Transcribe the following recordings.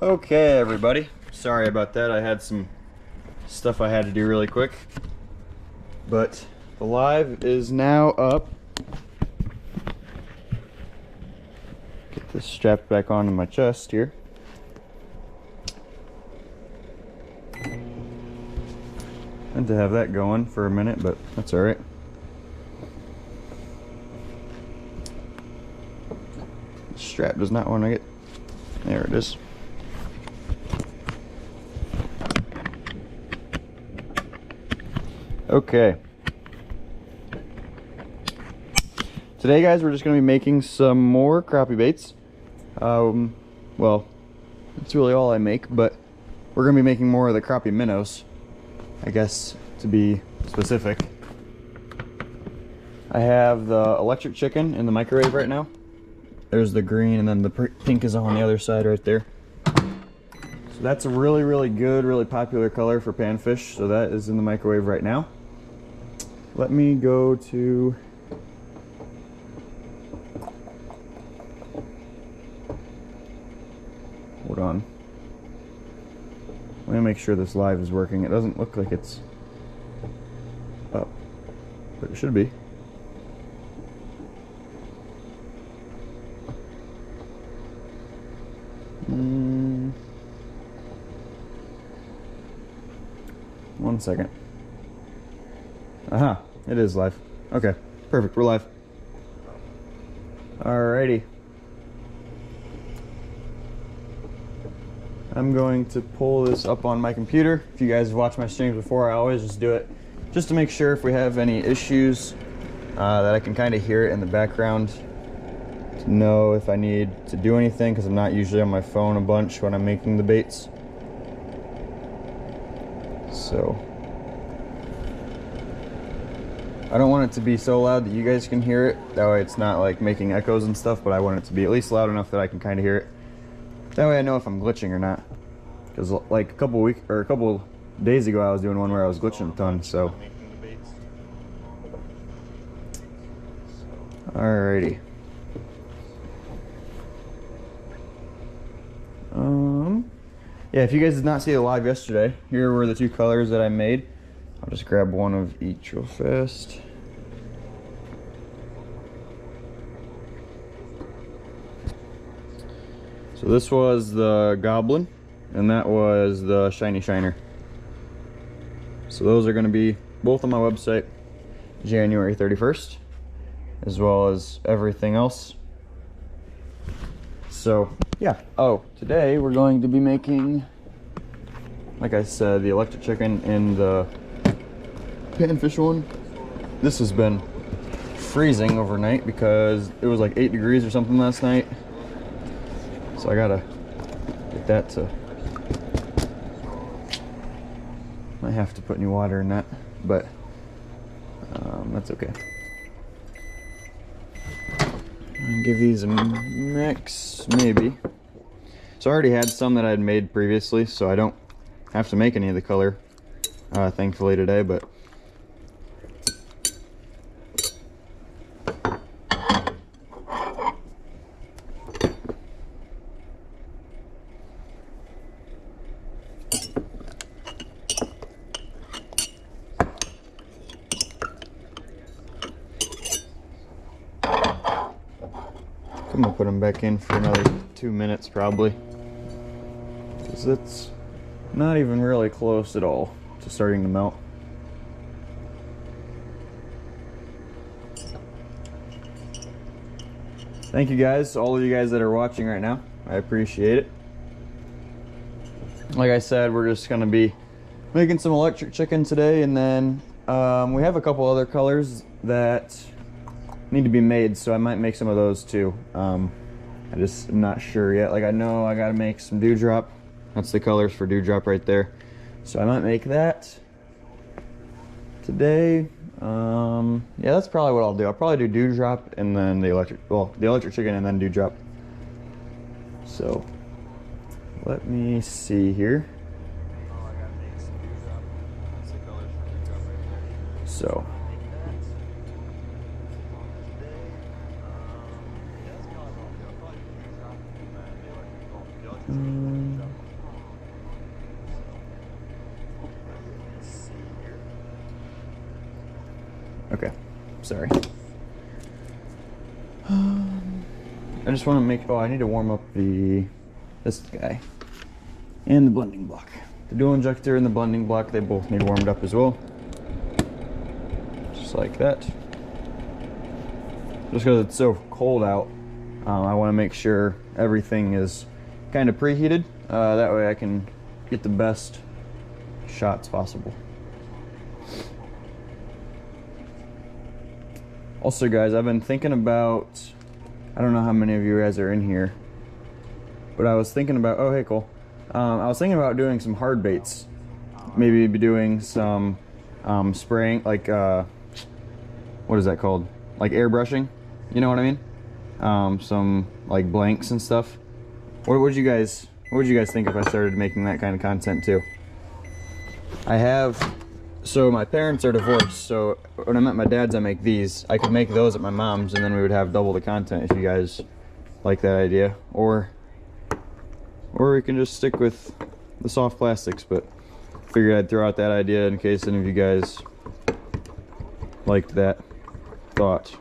Okay, everybody. Sorry about that. I had some stuff I had to do really quick. But the live is now up. Get this strapped back onto my chest here. Had to have that going for a minute, but that's all right. The strap does not want to get... There it is. Okay. Today, guys, we're just going to be making some more crappie baits. Well, that's really all I make, but we're going to be making more of the crappie minnows, I guess, to be specific. I have the electric chicken in the microwave right now. There's the green, and then the pink is on the other side right there. So that's a really, really good, really popular color for panfish. So that is in the microwave right now. Let me go to... Hold on. Let me make sure this live is working. It doesn't look like it's up, but it should be. One second. Aha, it is live. Okay, perfect, we're live. Alrighty. I'm going to pull this up on my computer. If you guys have watched my streams before, I always just do it just to make sure if we have any issues that I can kind of hear it in the background to know if I need to do anything, because I'm not usually on my phone a bunch when I'm making the baits. So I don't want it to be so loud that you guys can hear it. That way it's not like making echoes and stuff, but I want it to be at least loud enough that I can kind of hear it. That way I know if I'm glitching or not. Because like a couple days ago I was doing one where I was glitching a ton, so. Alrighty. Yeah, if you guys did not see the live yesterday, here were the two colors that I made. I'll just grab one of each real fast. So this was the Goblin, and that was the Shiny Shiner. So those are going to be both on my website January 31st, as well as everything else. So yeah. Oh, today we're going to be making, like I said, the electric chicken and the panfish one. This has been freezing overnight because it was like 8 degrees or something last night. So I gotta get that to... Might have to put new water in that, but that's okay. And give these a mix, maybe. So I already had some that I had made previously, so I don't have to make any of the color, thankfully today, but... I'm gonna put them back in for another 2 minutes probably, because it's not even really close at all to starting to melt. Thank you guys, all of you guys that are watching right now. I appreciate it. Like I said, we're just gonna be making some electric chicken today, and then we have a couple other colors that need to be made, so I might make some of those too. I just am not sure yet. Like, I know I gotta make some dewdrop. That's the colors for dewdrop right there. So I might make that today. Yeah, that's probably what I'll do. I'll probably do dewdrop and then the electric chicken and then dewdrop. So let me see here. So sorry. I just want to make, oh, I need to warm up this guy and the blending block. The dual injector and the blending block, they both need warmed up as well. Just like that. Just because it's so cold out, I want to make sure everything is kind of preheated. That way I can get the best shots possible. Also guys, I've been thinking about, I don't know how many of you guys are in here, but I was thinking about, oh hey Cole, I was thinking about doing some hard baits. Maybe be doing some spraying, like, what is that called? Like airbrushing, you know what I mean? Some like blanks and stuff. What would you guys think if I started making that kind of content too? So my parents are divorced, so when I'm at my dad's I make these. I could make those at my mom's and then we would have double the content if you guys like that idea. Or we can just stick with the soft plastics, but figured I'd throw out that idea in case any of you guys liked that thought.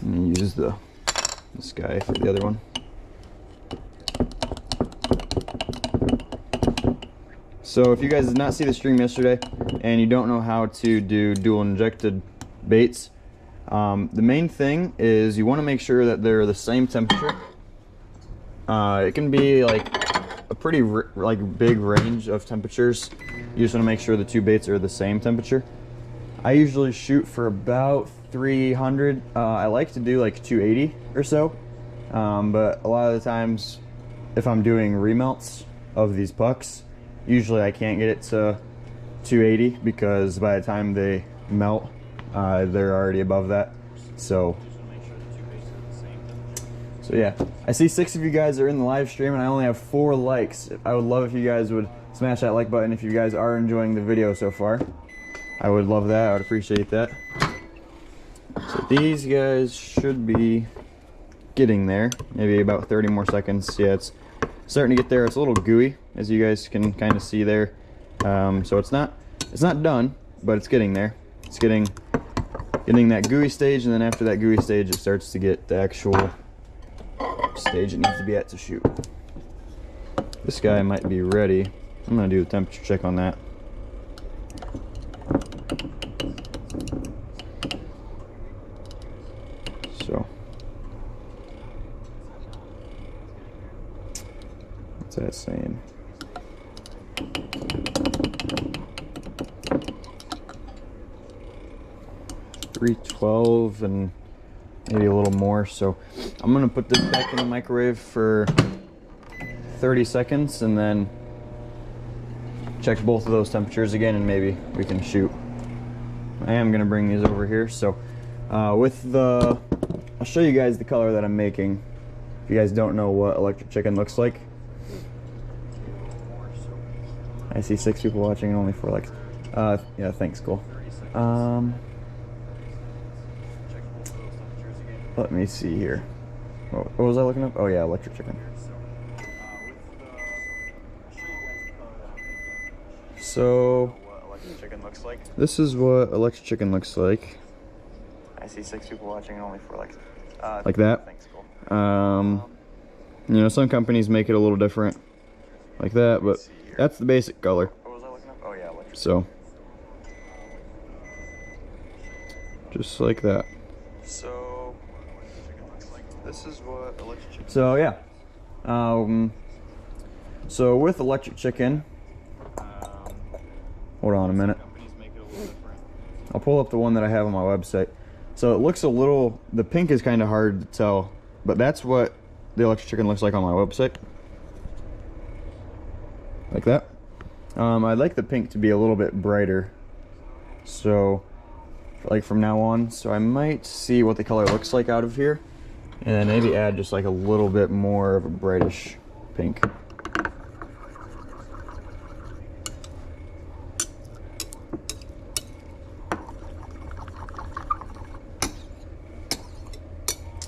I'm gonna use this guy for the other one. So if you guys did not see the stream yesterday and you don't know how to do dual injected baits, the main thing is you want to make sure that they're the same temperature. It can be like a pretty big range of temperatures. You just want to make sure the two baits are the same temperature. I usually shoot for about 300. I like to do like 280 or so, but a lot of the times if I'm doing remelts of these pucks, usually I can't get it to 280 because by the time they melt, they're already above that. So yeah, I see 6 of you guys are in the live stream and I only have 4 likes. I would love if you guys would smash that like button if you guys are enjoying the video so far. I would love that. I would appreciate that. So these guys should be getting there. Maybe about 30 more seconds. Yeah, it's starting to get there. It's a little gooey, as you guys can kind of see there. So it's not done, but it's getting there. It's getting that gooey stage, and then after that gooey stage, it starts to get the actual stage it needs to be at to shoot. This guy might be ready. I'm gonna do a temperature check on that. So what's that saying? $312 and maybe a little more. So I'm gonna put this back in the microwave for 30 seconds and then check both of those temperatures again and maybe we can shoot. I am gonna bring these over here. So I'll show you guys the color that I'm making if you guys don't know what electric chicken looks like. I see 6 people watching and only 4 likes. Yeah, thanks, Cole. Let me see here. What was I looking up? Oh yeah, electric chicken. So electric chicken looks like. This is what electric chicken looks like. I see 6 people watching and only 4 likes. Like that. Thanks, Cole. You know, some companies make it a little different, like that, but that's the basic color. What was I looking up? Oh yeah, electric. So just like that. So this is what electric chicken. So yeah. So with electric chicken, hold on a minute. I'll pull up the one that I have on my website. So it looks a little, the pink is kind of hard to tell, but that's what the electric chicken looks like on my website. Like that. I'd like the pink to be a little bit brighter. So, like from now on, so I might see what the color looks like out of here, and then maybe add just like a little bit more of a brightish pink.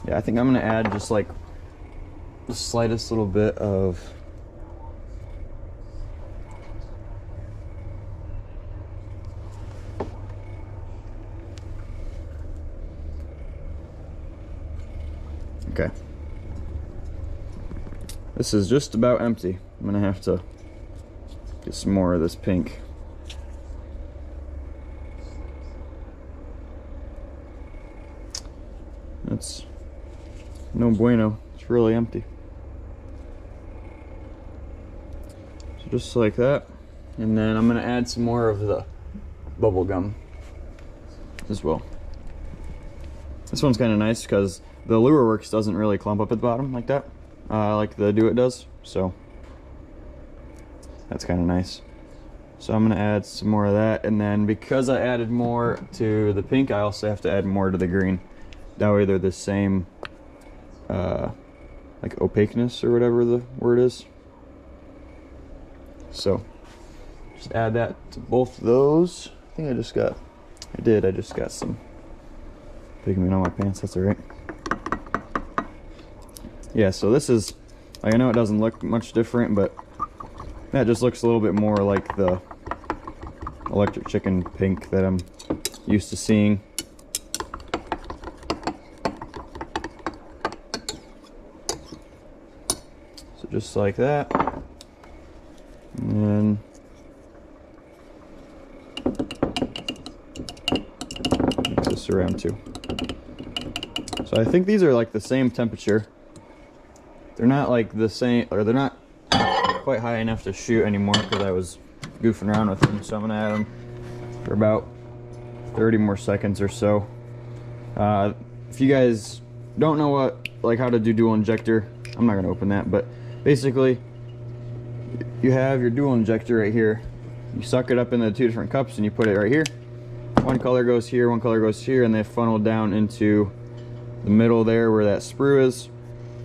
Yeah, I think I'm gonna add just like the slightest little bit of Okay. This is just about empty. I'm gonna have to get some more of this pink. That's no bueno. It's really empty. So just like that. And then I'm gonna add some more of the bubble gum as well. This one's kind of nice because the Lure Works doesn't really clump up at the bottom like that, like the Do It does. So that's kind of nice. So I'm gonna add some more of that, and then because I added more to the pink, I also have to add more to the green. That way they're the same, like opaqueness or whatever the word is. So just add that to both of those. I think I just got some pigment on my pants. That's all right. Yeah, so this is, like, I know it doesn't look much different, but that just looks a little bit more like the electric chicken pink that I'm used to seeing. So just like that. And then mix this around too. So I think these are like the same temperature. They're not like the same, or they're not quite high enough to shoot anymore because I was goofing around with them. So I'm gonna add them for about 30 more seconds or so. If you guys don't know how to do dual injector, I'm not gonna open that, but basically you have your dual injector right here. You suck it up into two different cups and you put it right here. One color goes here, one color goes here, and they funnel down into the middle there where that sprue is,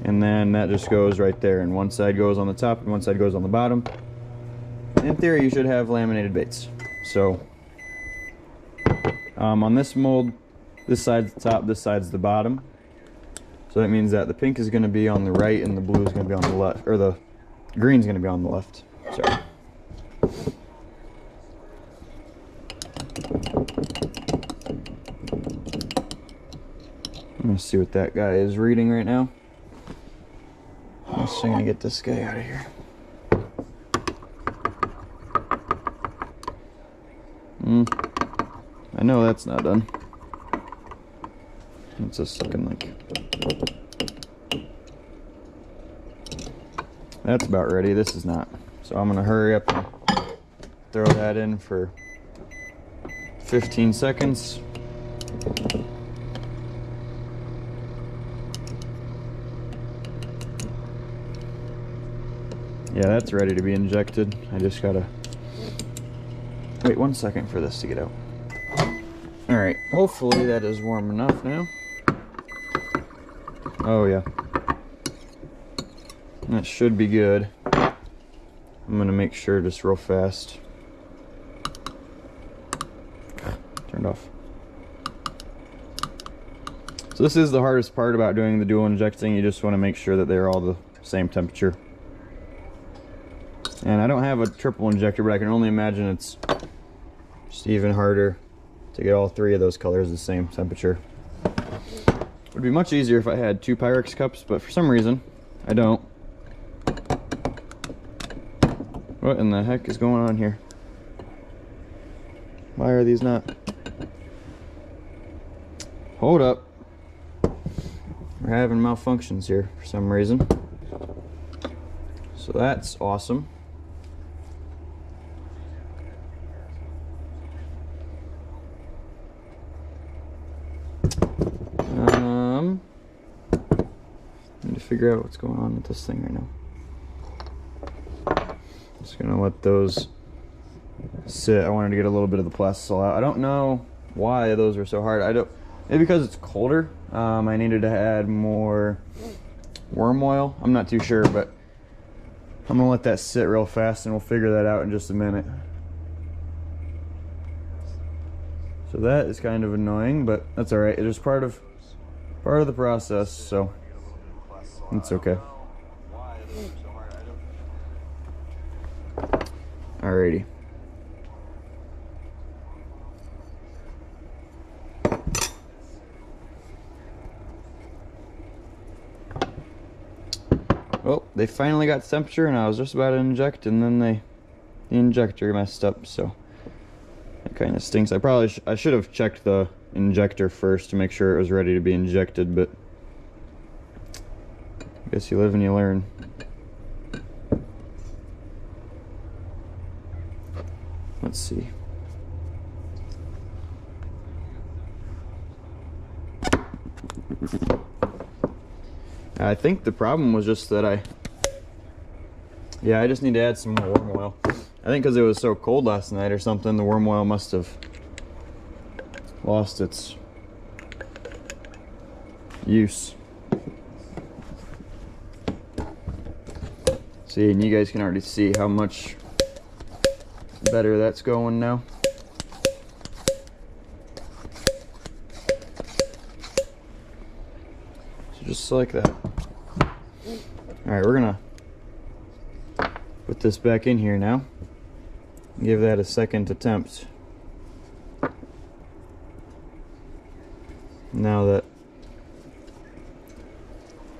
and then that just goes right there, and one side goes on the top and one side goes on the bottom. In theory, you should have laminated baits. So on this mold, this side's the top, this side's the bottom. So that means that the pink is going to be on the right and the blue is going to be on the left, or the green's going to be on the left. Sorry. I'm going to see what that guy is reading right now. I'm just going to get this guy out of here. I know that's not done. It's just looking like... That's about ready. This is not. So I'm going to hurry up and throw that in for 15 seconds. Yeah, that's ready to be injected. I just gotta wait 1 second for this to get out. Alright, hopefully that is warm enough now. Oh yeah. That should be good. I'm gonna make sure just real fast. Turned off. So this is the hardest part about doing the dual injecting. You just want to make sure that they're all the same temperature. And I don't have a triple injector, but I can only imagine it's just even harder to get all three of those colors the same temperature. It would be much easier if I had two Pyrex cups, but for some reason I don't. What in the heck is going on here? Why are these not? Hold up. We're having malfunctions here for some reason. So that's awesome. Need to figure out what's going on with this thing right now. Just gonna let those sit. I wanted to get a little bit of the plastisol out. I don't know why those are so hard. Maybe because it's colder. I needed to add more worm oil. I'm not too sure, but I'm gonna let that sit real fast and we'll figure that out in just a minute. So that is kind of annoying, but that's all right. It is part of the process, so it's okay. Alrighty. they finally got temperature, and I was just about to inject, and then the injector messed up, so it kind of stinks. I should have checked the injector first to make sure it was ready to be injected, but I guess you live and you learn. Let's see. I think the problem was just that I just need to add some more worm oil. I think because it was so cold last night or something, the worm oil must have lost its use. See, and you guys can already see how much better that's going now. So just like that. Alright, we're gonna put this back in here now. Give that a second attempt. Now that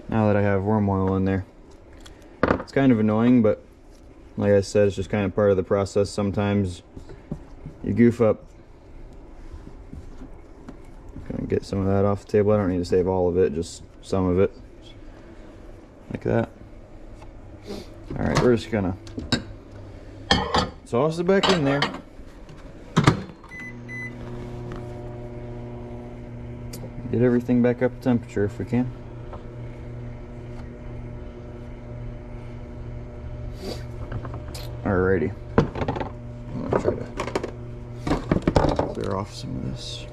I have worm oil in there. It's kind of annoying, but like I said, it's just kind of part of the process. Sometimes you goof up. Gonna get some of that off the table. I don't need to save all of it, just some of it. Like that. Alright, we're just gonna toss it back in there. Get everything back up to temperature if we can. Alrighty. I'm gonna try to clear off some of this.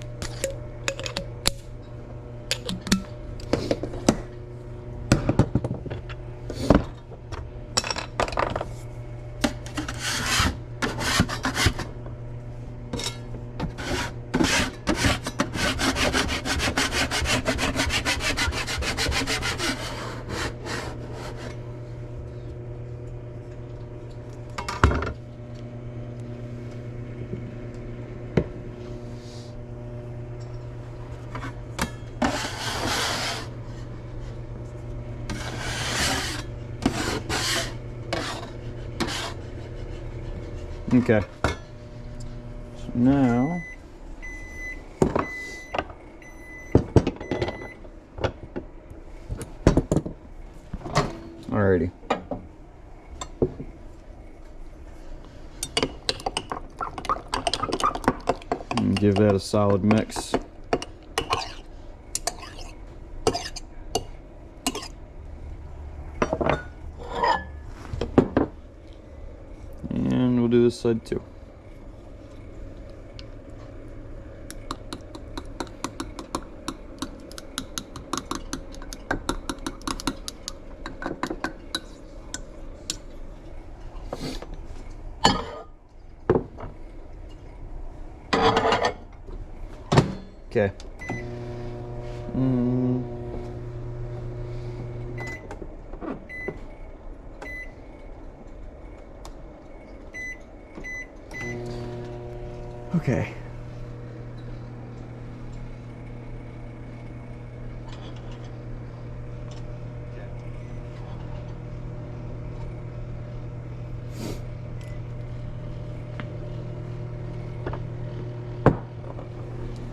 Okay. So now alrighty. And give that a solid mix. And we'll do this side too. Okay. Okay.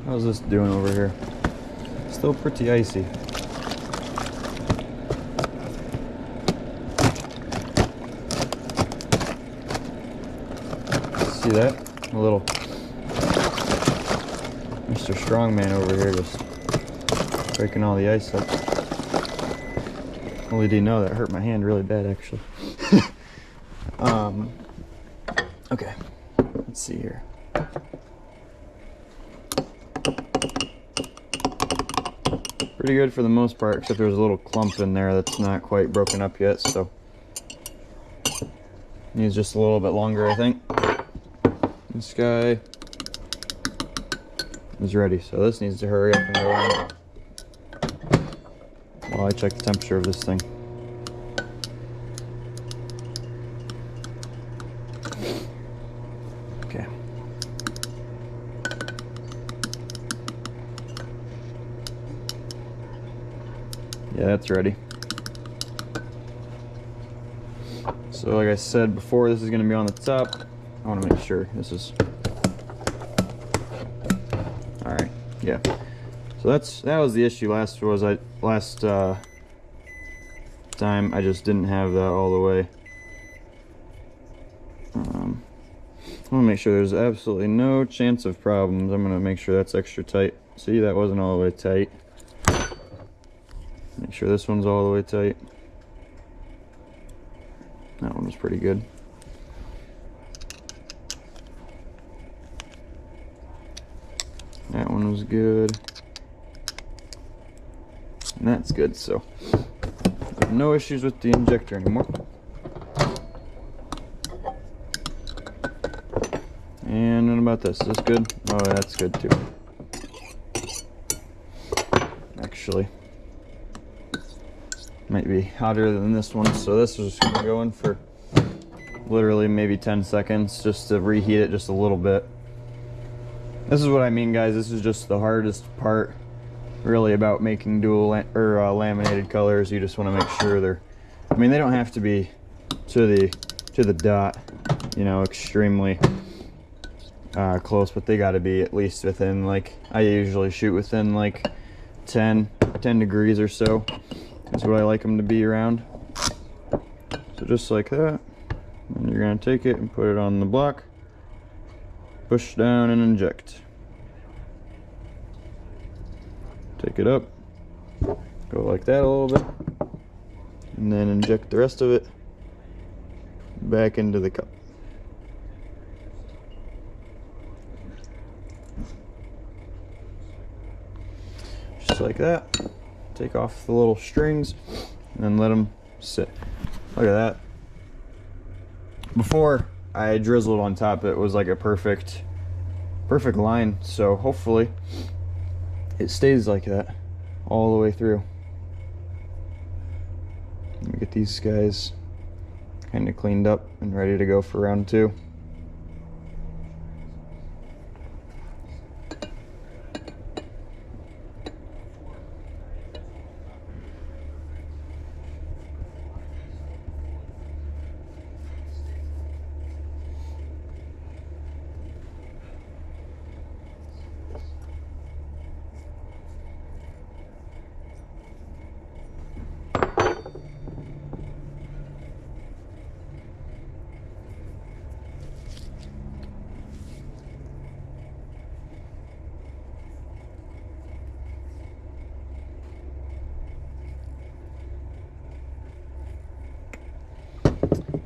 How's this doing over here? Still pretty icy. See that? A little Mr. Strongman over here just breaking all the ice up. Only didn't know that hurt my hand really bad, actually. Okay, let's see here. Pretty good for the most part, except there's a little clump in there that's not quite broken up yet, so needs just a little bit longer, I think. This guy is ready, so this needs to hurry up and go on while I check the temperature of this thing. Okay. Yeah, that's ready. So like I said before, this is going to be on the top. I want to make sure this is all right. Yeah. So that was the issue last time. I just didn't have that all the way. I want to make sure there's absolutely no chance of problems. I'm going to make sure that's extra tight. See, that wasn't all the way tight. Make sure this one's all the way tight. That one was pretty good. That one was good. And that's good, so no issues with the injector anymore. And what about this? Is this good? Oh, that's good too. Actually, might be hotter than this one, so this is just gonna go in for literally maybe 10 seconds just to reheat it just a little bit. This is what I mean, guys. This is just the hardest part really about making laminated colors. You just want to make sure they're, I mean, they don't have to be to the dot, you know, extremely close, but they got to be at least within, like, I usually shoot within like 10 degrees or so. That's what I like them to be around. So just like that, and you're gonna take it and put it on the block, push down and inject. Take it up, go like that a little bit, and then inject the rest of it back into the cup. Just like that. Take off the little strings and then let them sit. Look at that. Before I drizzled on top, it was like a perfect line, so hopefully it stays like that all the way through. Let me get these guys kind of cleaned up and ready to go for round 2.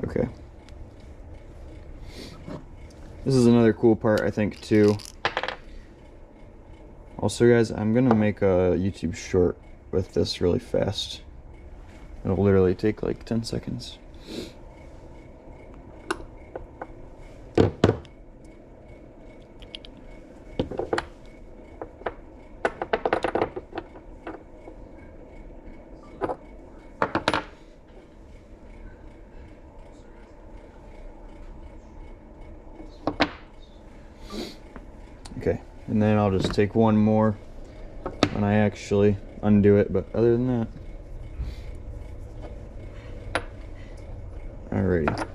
Okay. This is another cool part, I think, too. Also, guys, I'm gonna make a YouTube short with this really fast. It'll literally take like 10 seconds. Okay, and then I'll just take one more when I actually undo it, but other than that, alrighty.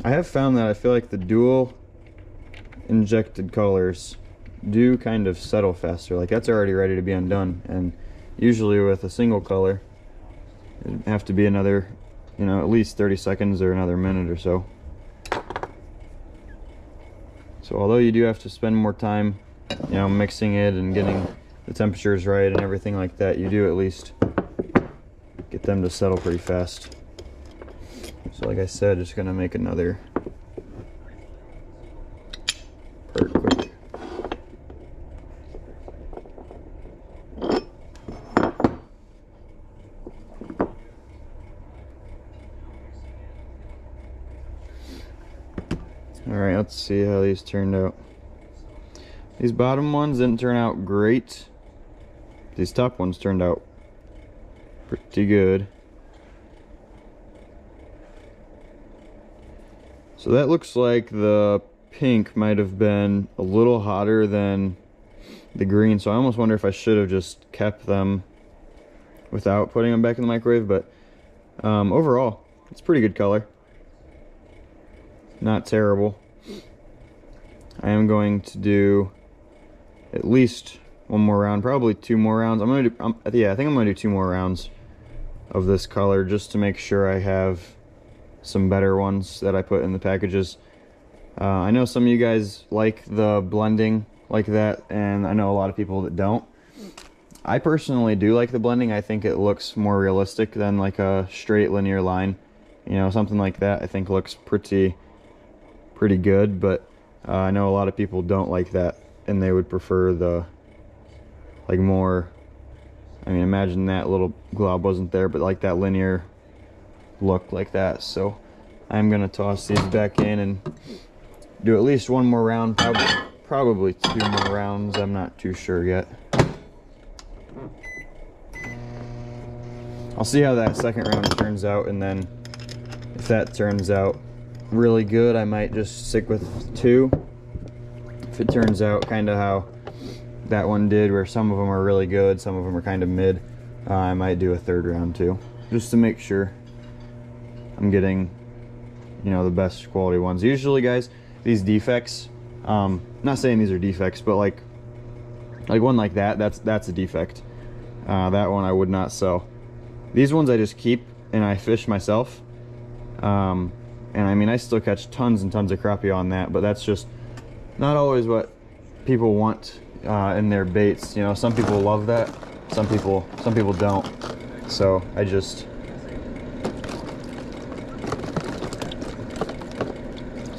I have found that I feel like the dual injected colors do kind of settle faster. Like, that's already ready to be undone, and usually with a single color it'd have to be another, you know, at least 30 seconds or another minute or so. So although you do have to spend more time, you know, mixing it and getting the temperatures right and everything like that, you do at least get them to settle pretty fast. So like I said, just gonna make another part quick. Alright, let's see how these turned out. These bottom ones didn't turn out great. These top ones turned out pretty good. So that looks like the pink might have been a little hotter than the green, so I almost wonder if I should have just kept them without putting them back in the microwave, but Overall, it's pretty good color. Not terrible. I am going to do at least one more round, probably 2 more rounds. Yeah, I think I'm gonna do 2 more rounds of this color just to make sure I have some better ones that I put in the packages. I know some of you guys like the blending like that, and I know a lot of people that don't. I personally do like the blending. I think it looks more realistic than like a straight linear line. You know, something like that I think looks pretty good, but I know a lot of people don't like that, and they would prefer the like more, I mean, imagine that little glob wasn't there, but like that linear look like that. So I'm gonna toss these back in and do at least 1 more round, probably 2 more rounds. I'm not too sure yet. I'll see how that second round turns out, and then if that turns out really good, I might just stick with 2. If it turns out kind of how that one did, where some of them are really good, some of them are kind of mid, I might do a 3rd round too, just to make sure I'm getting, you know, the best quality ones. Usually, guys, these defects, not saying these are defects, but like one like that's a defect. That one I would not sell. These ones I just keep and I fish myself. And I mean, I still catch tons and tons of crappie on that, but that's just not always what people want in their baits. You know, some people love that, some people don't. So I just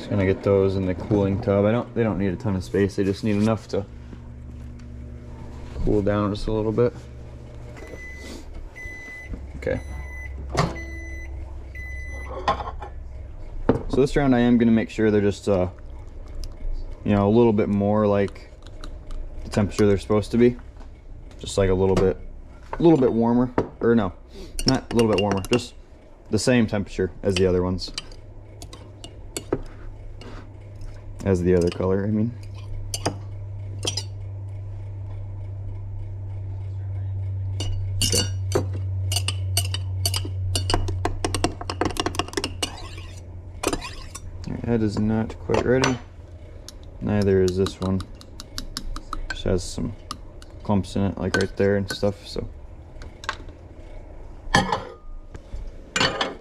gonna get those in the cooling tub. They don't need a ton of space. They just need enough to cool down just a little bit. Okay. So this round I am gonna make sure they're just you know, a little bit more like the temperature they're supposed to be. Just like a little bit warmer, or no, not a little bit warmer, just the same temperature as the other ones. As the other color, I mean. Okay. Alright, that is not quite ready. Neither is this one. Just has some clumps in it, like right there and stuff, so.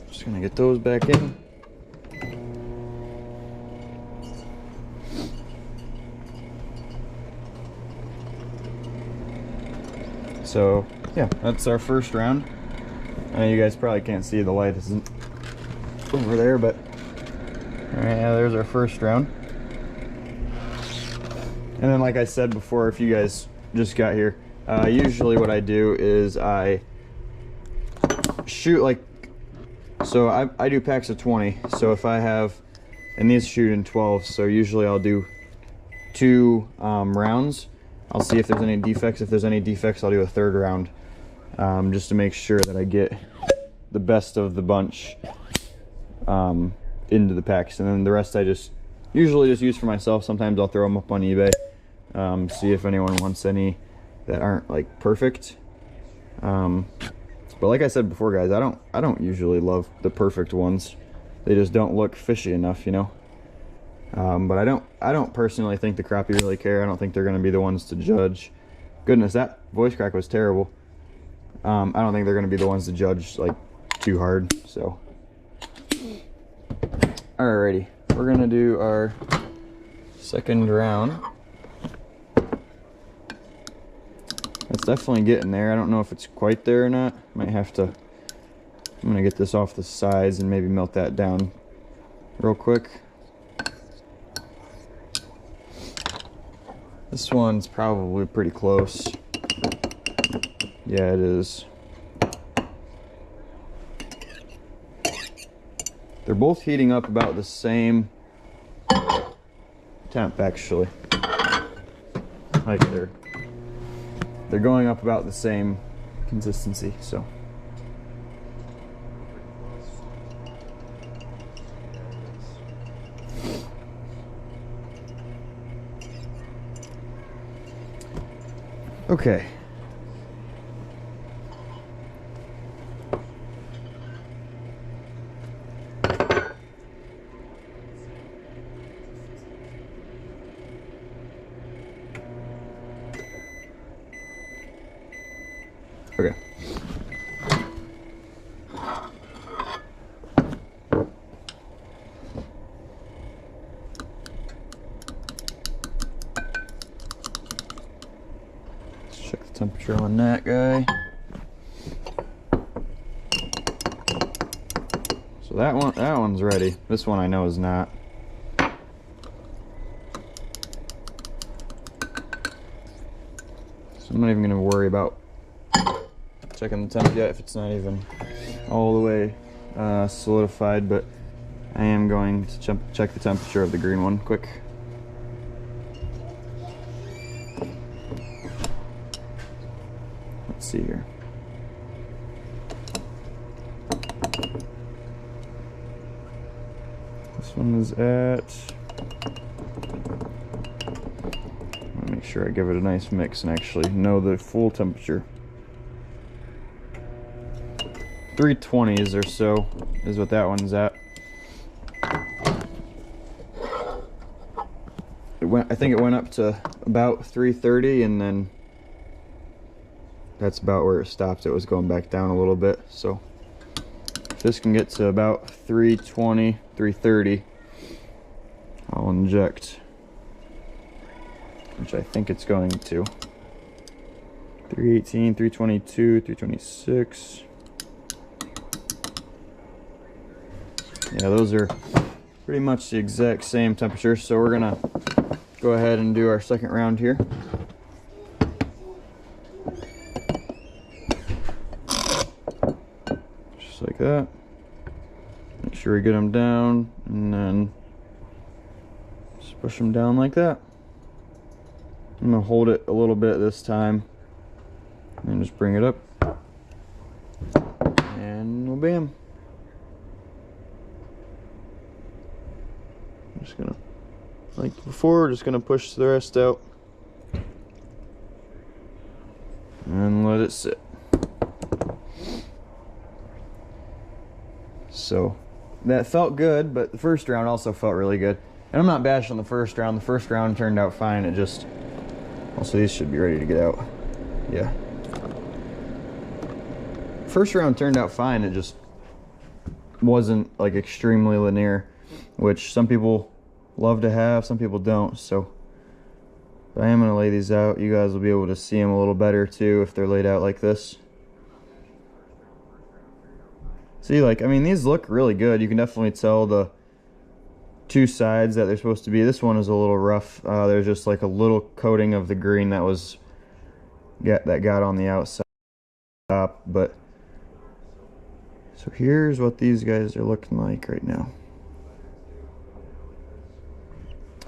Just gonna get those back in. So yeah, that's our first round. I know you guys probably can't see, the light isn't over there, but all right, yeah, there's our first round. And then, like I said before, if you guys just got here, usually what I do is I shoot like, so I do packs of 20. So if I have, and these shoot in 12, so usually I'll do 2 rounds. I'll see if there's any defects. If there's any defects, I'll do a 3rd round, just to make sure that I get the best of the bunch into the packs. And then the rest I usually just use for myself. Sometimes I'll throw them up on eBay, see if anyone wants any that aren't like perfect. But like I said before, guys, I don't usually love the perfect ones. They just don't look fishy enough, you know. But I don't personally think the crappie really care. I don't think they're going to be the ones to judge. Goodness, that voice crack was terrible. I don't think they're going to be the ones to judge like too hard. So, alrighty, we're going to do our 2nd round. It's definitely getting there. I don't know if it's quite there or not. Might have to. I'm going to get this off the sides and maybe melt that down real quick. This one's probably pretty close. Yeah, it is. They're both heating up about the same temp, actually. Like they're going up about the same consistency, so. Okay. Okay. Let's check the temperature on that guy. So that one's ready. This one I know is not. So I'm not even gonna worry about checking the temp yet if it's not even all the way solidified, but I am going to check the temperature of the green one quick. Let's see here. This one is at, I'll make sure I give it a nice mix and actually know the full temperature. 320s or so is what that one's at. I think it went up to about 330, and then that's about where it stopped. It was going back down a little bit. So if this can get to about 320, 330, I'll inject, which I think it's going to. 318, 322, 326. Yeah, those are pretty much the exact same temperature. So we're gonna go ahead and do our second round here. Just like that. Make sure we get them down, and then just push them down like that. I'm gonna hold it a little bit this time, and just bring it up, and well, bam. I'm just gonna, like before, just gonna push the rest out and let it sit. So that felt good, but the first round also felt really good. And I'm not bashing the first round. The first round turned out fine. It just, also these should be ready to get out. Yeah. First round turned out fine. It just wasn't like extremely linear, which some people love to have, some people don't. So but I am gonna lay these out. You guys will be able to see them a little better too if they're laid out like this. See, like, I mean, these look really good. You can definitely tell the two sides that they're supposed to be. This one is a little rough. There's just like a little coating of the green that got on the outside top. But so here's what these guys are looking like right now.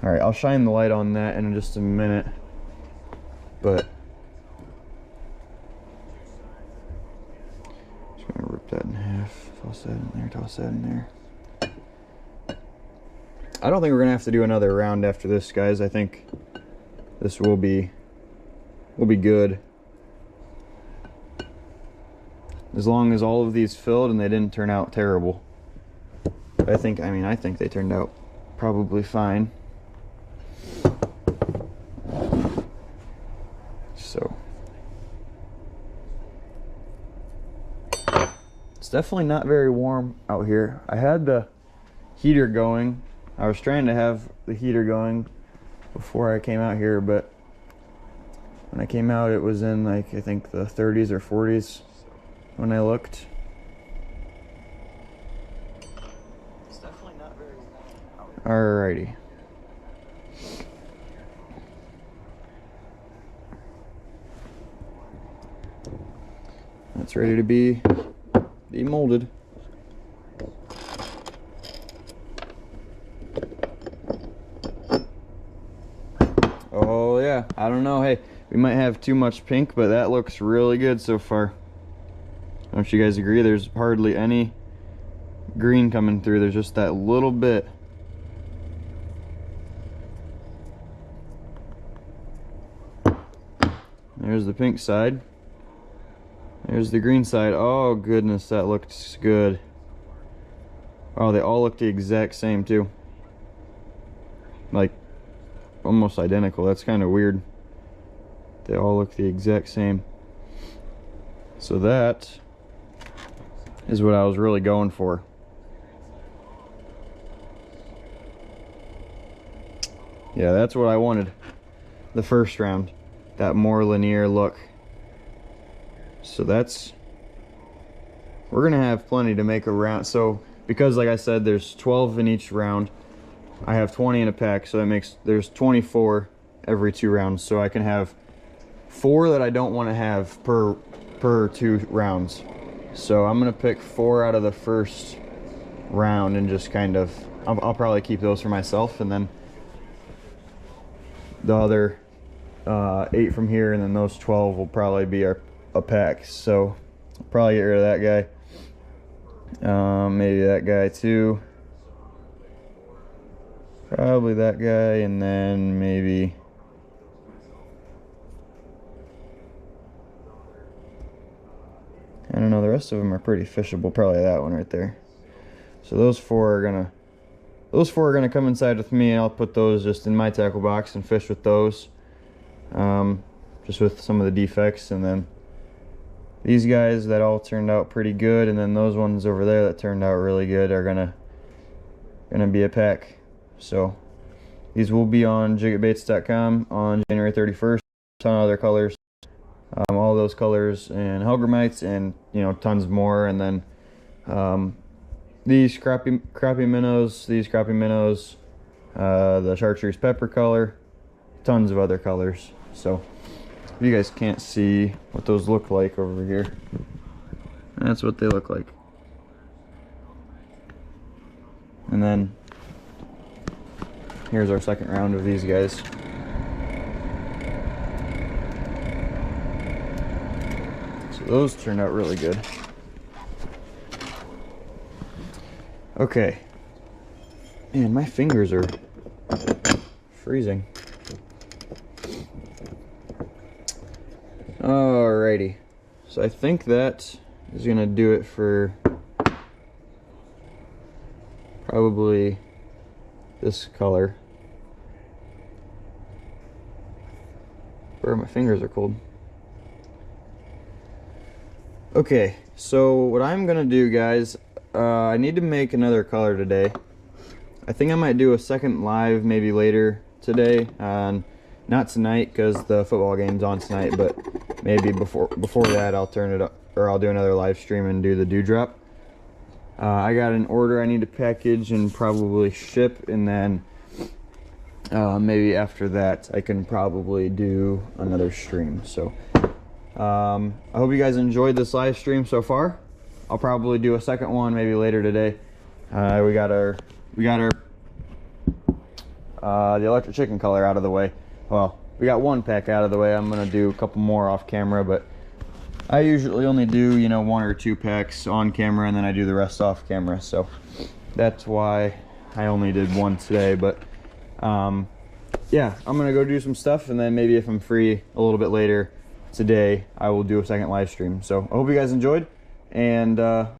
All right, I'll shine the light on that in just a minute, but just gonna rip that in half. Toss that in there, toss that in there. I don't think we're gonna have to do another round after this, guys. I think this will be good. As long as all of these filled and they didn't turn out terrible. I think they turned out probably fine. So it's definitely not very warm out here. I had the heater going. I was trying to have the heater going before I came out here, but when I came out it was in like I think the 30s or 40s when I looked. It's definitely not very warm. Alrighty. That's ready to be molded. Oh yeah, I don't know. Hey, we might have too much pink, but that looks really good so far. Don't you guys agree? There's hardly any green coming through. There's just that little bit. There's the pink side. There's the green side. Oh goodness, that looks good. Oh, they all look the exact same too. Like almost identical. That's kind of weird. They all look the exact same. So that is what I was really going for. Yeah, that's what I wanted the first round, that more linear look. So we're gonna have plenty to make a round. So because like I said, there's 12 in each round, I have 20 in a pack, so that makes there's 24 every 2 rounds. So I can have 4 that I don't want to have per 2 rounds. So I'm gonna pick 4 out of the first round and just kind of I'll probably keep those for myself, and then the other 8 from here, and then those 12 will probably be a pack. So I'll probably get rid of that guy, maybe that guy too, probably that guy, and then maybe I don't know, the rest of them are pretty fishable. Probably that one right there. So those 4 are gonna come inside with me, and I'll put those just in my tackle box and fish with those, just with some of the defects. And then these guys that all turned out pretty good, and then those ones over there that turned out really good are gonna be a pack. So these will be on jigitbaits.com on January 31st. A ton of other colors, all those colors and hellgrammites, and tons more. And then these crappie minnows, the chartreuse pepper color, tons of other colors. So if you guys can't see what those look like over here, that's what they look like. And then here's our second round of these guys. So those turned out really good. Okay. Man, my fingers are freezing. Alrighty. So I think that is gonna do it for probably this color. Where my fingers are cold. Okay, so what I'm gonna do, guys, I need to make another color today. I think I might do a second live maybe later today. Not tonight because the football game's on tonight, but maybe before that I'll turn it up, or I'll do another live stream and do the dewdrop. I got an order I need to package and probably ship, and then maybe after that I can probably do another stream. So I hope you guys enjoyed this live stream so far. I'll probably do a second one maybe later today. We got our the electric chicken color out of the way. Well, we got one pack out of the way. I'm gonna do a couple more off camera, but I usually only do 1 or 2 packs on camera, and then I do the rest off camera. So that's why I only did 1 today. But yeah, I'm gonna go do some stuff, and then maybe if I'm free a little bit later today, I will do a second live stream. So I hope you guys enjoyed, and